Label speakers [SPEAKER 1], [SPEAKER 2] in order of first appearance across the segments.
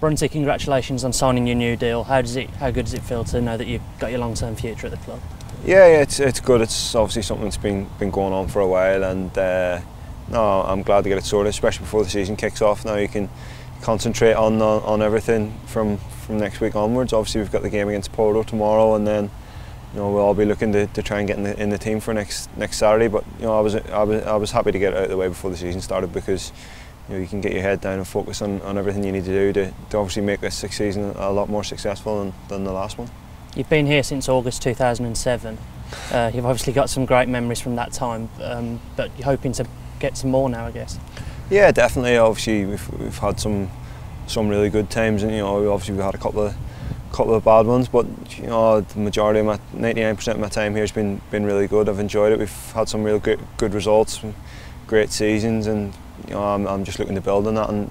[SPEAKER 1] Brunty, congratulations on signing your new deal. How good does it feel to know that you've got your long-term future at the club?
[SPEAKER 2] Yeah, it's good. It's obviously something that's been going on for a while, and no, I'm glad to get it sorted, especially before the season kicks off. Now you can concentrate on everything from next week onwards. Obviously we've got the game against Porto tomorrow, and then we'll all be looking to try and get in the team for next Saturday. But I was happy to get it out of the way before the season started, because you can get your head down and focus on everything you need to do to obviously make this season a lot more successful than the last one. You've
[SPEAKER 1] been here since August 2007. You've obviously got some great memories from that time, but you're hoping to get some more now, I guess. Yeah,
[SPEAKER 2] definitely. Obviously we've had some really good times, and obviously we've had a couple of bad ones, but the majority of 99% of my time here has been really good. I've enjoyed it. We've had some real good results, great seasons, and I'm just looking to build on that, and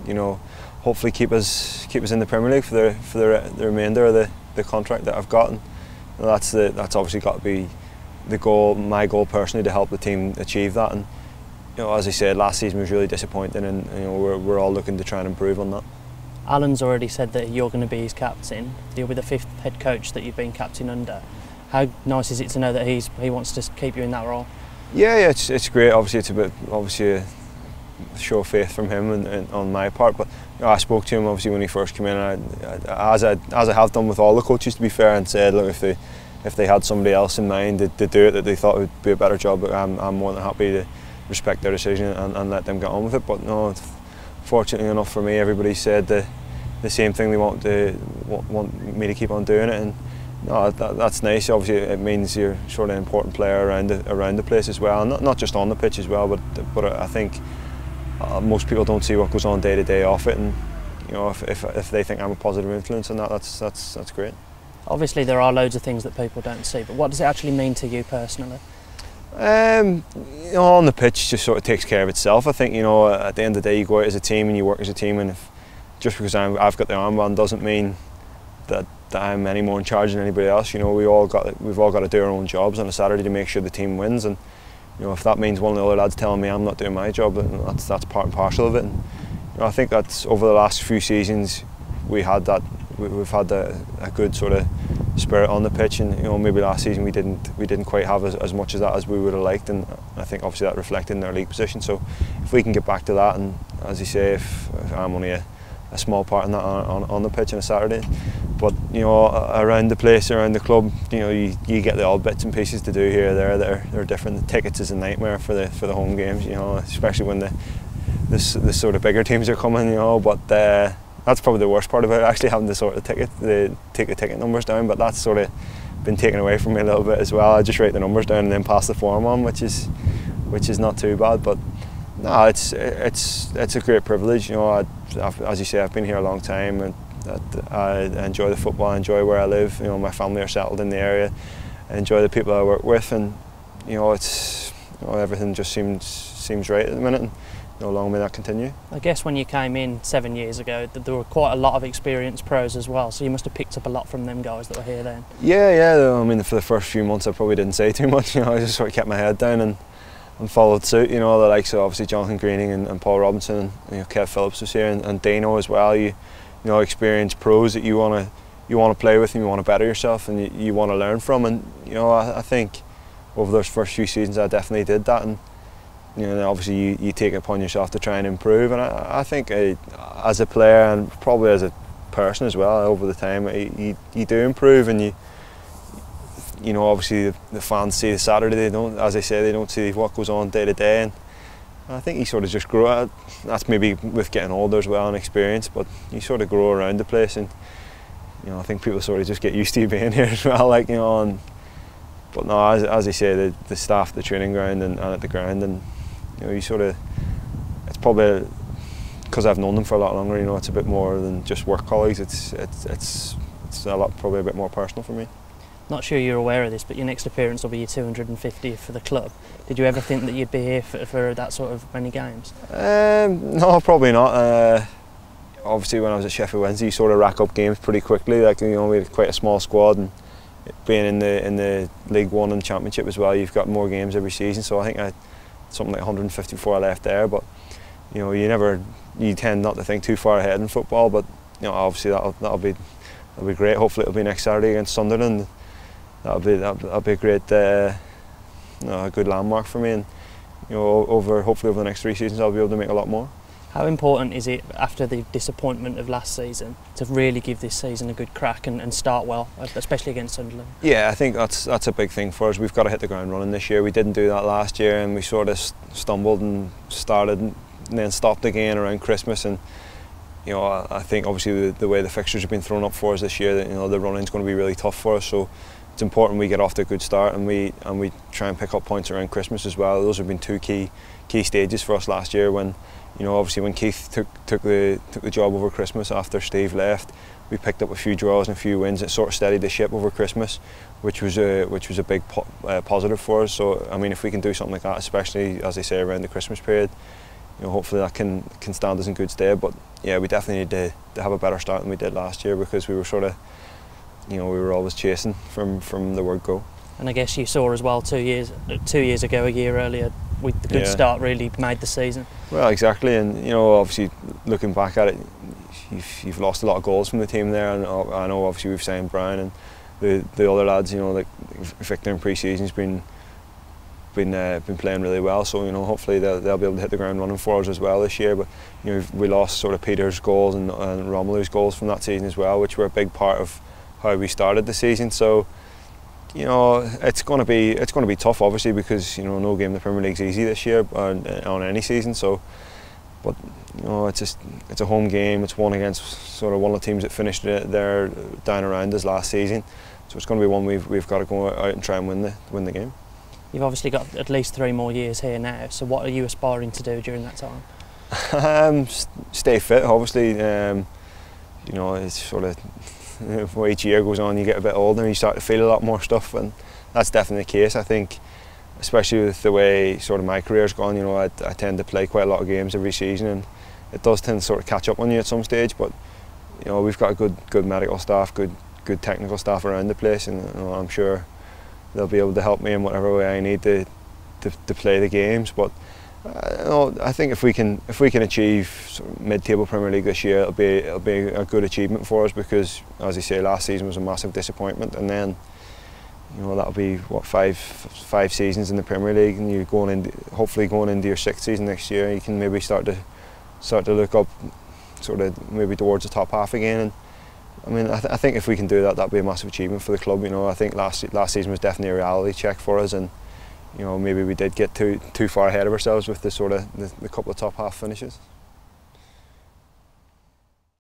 [SPEAKER 2] hopefully keep us in the Premier League for the remainder of the contract that I've got. And that's obviously got to be the goal, my goal personally, to help the team achieve that. And as I said, last season was really disappointing, and we're all looking to try and improve on that.
[SPEAKER 1] Alan's already said that you're going to be his captain. You'll be the 5th head coach that you've been captain under. How nice is it to know that he wants to keep you in that role?
[SPEAKER 2] Yeah, it's great. Obviously, it's a show of faith from him and on my part. But I spoke to him obviously when he first came in, and as I have done with all the coaches, to be fair, and said, look, if they had somebody else in mind to do it that they thought would be a better job, I'm more than happy to respect their decision and let them get on with it. But no, fortunately enough for me, everybody said the same thing. They want me to keep on doing it, and no, that's nice. Obviously, it means you're sort of an important player around the place as well, and not just on the pitch as well. But I think most people don't see what goes on day to day off it, and if they think I'm a positive influence on that, that's great.
[SPEAKER 1] Obviously, there are loads of things that people don't see, but what does it actually mean to you personally?
[SPEAKER 2] On the pitch, just sort of takes care of itself. I think at the end of the day, you go out as a team and you work as a team, and just because I've got the armband doesn't mean that I'm any more in charge than anybody else. We've all got to do our own jobs on a Saturday to make sure the team wins, and if that means one of the other lads telling me I'm not doing my job, then that's part and parcel of it. And I think that's over the last few seasons we've had a good sort of spirit on the pitch, and maybe last season we didn't quite have as much of that as we would have liked, and I think obviously that reflected in our league position. So if we can get back to that, and as you say, if I'm only a small part in that on the pitch on a Saturday, but around the place, around the club, you get the odd bits and pieces to do here or there that are different. The tickets is a nightmare for the home games, especially when the sort of bigger teams are coming, but that's probably the worst part about it, actually, having to sort of take the ticket numbers down. But that's sort of been taken away from me a little bit as well. I just write the numbers down and then pass the form on, which is not too bad. But no, it's a great privilege. As you say, I've been here a long time, and I enjoy the football. I enjoy where I live. My family are settled in the area. I enjoy the people I work with, and it's everything just seems right at the minute. And, long may that continue.
[SPEAKER 1] I guess when you came in 7 years ago, there were quite a lot of experienced pros as well, so you must have picked up a lot from them guys that were here then.
[SPEAKER 2] Yeah. I mean, for the first few months I probably didn't say too much. I just sort of kept my head down and followed suit. The likes of obviously Jonathan Greening and Paul Robinson, and Kev Phillips was here, and Dano as well. Experienced pros that you want to play with, and you want to better yourself, and you want to learn from. And I think over those first few seasons I definitely did that, and obviously you take it upon yourself to try and improve. And I think as a player, and probably as a person as well, over the time you do improve, and obviously the fans see the Saturday, they don't, as I say, they don't see what goes on day to day, and I think you sort of just grow. That's maybe with getting older as well and experience, but you sort of grow around the place, and I think people sort of just get used to you being here as well, but no, as I say, the staff at the training ground and at the ground, and you sort of, it's probably because I've known them for a lot longer. It's a bit more than just work colleagues. It's probably a bit more personal for me.
[SPEAKER 1] Not sure you're aware of this, but your next appearance will be your 250th for the club. Did you ever think that you'd be here for that sort of many games?
[SPEAKER 2] No, probably not. Obviously, when I was at Sheffield Wednesday, you sort of rack up games pretty quickly. We had quite a small squad, and being in the League One and Championship as well, you've got more games every season. So I think I had something like 154 left there. But you tend not to think too far ahead in football. But you know, obviously that'll be great. Hopefully it'll be next Saturday against Sunderland. That'll be a great, a good landmark for me, and you know, hopefully over the next 3 seasons I'll be able to make a lot more.
[SPEAKER 1] How important is it, after the disappointment of last season, to really give this season a good crack and start well, especially against Sunderland?
[SPEAKER 2] Yeah, I think that's a big thing for us. We've got to hit the ground running this year. We didn't do that last year, and we sort of stumbled and started and then stopped again around Christmas. And you know, I think obviously the way the fixtures have been thrown up for us this year, that, you know, the running's going to be really tough for us. So it's important we get off to a good start, and we try and pick up points around Christmas as well. Those have been 2 key stages for us last year. When, you know, obviously when Keith took the job over Christmas after Steve left, we picked up a few draws and a few wins. It sort of steadied the ship over Christmas, which was a big positive for us. So I mean, if we can do something like that, especially as I say around the Christmas period, you know, hopefully that can stand us in good stead. But yeah, we definitely need to have a better start than we did last year, because we were sort of, you know, we were always chasing from the word go.
[SPEAKER 1] And I guess you saw as well 2 years ago, a year earlier, with the good start really made the season. Well,
[SPEAKER 2] exactly, and you know, obviously looking back at it, you've lost a lot of goals from the team there, and I know obviously we've signed Brian and the other lads. You know, like Victor in pre-season's been playing really well, so you know, hopefully they'll be able to hit the ground running for us as well this year. But you know, we lost sort of Peter's goals and Romelu's goals from that season as well, which were a big part of how we started the season. So you know, it's going to be tough, obviously, because you know, no game in the Premier League's easy this year on any season. So, but you know, it's a home game. It's one against sort of one of the teams that finished there down around us last season. So it's going to be one we've got to go out and try and win the game.
[SPEAKER 1] You've obviously got at least 3 more years here now. So what are you aspiring to do during that time?
[SPEAKER 2] Stay fit, obviously. You know, it's sort of, when each year goes on, you get a bit older and you start to feel a lot more stuff, and that's definitely the case. I think, especially with the way sort of my career's gone, you know, I tend to play quite a lot of games every season, and it does tend to sort of catch up on you at some stage. But you know, we've got a good medical staff, good technical staff around the place, and you know, I'm sure they'll be able to help me in whatever way I need to play the games. But you know, I think if we can achieve sort of mid-table Premier League this year, it'll be a good achievement for us, because as I say, last season was a massive disappointment, and then you know, that'll be what, five seasons in the Premier League, and you're hopefully going into your 6th season next year. You can maybe start to look up, sort of maybe towards the top half again. And I mean, I think if we can do that, that'll be a massive achievement for the club. You know, I think last season was definitely a reality check for us, and you know, maybe we did get too far ahead of ourselves with the couple of top half finishes.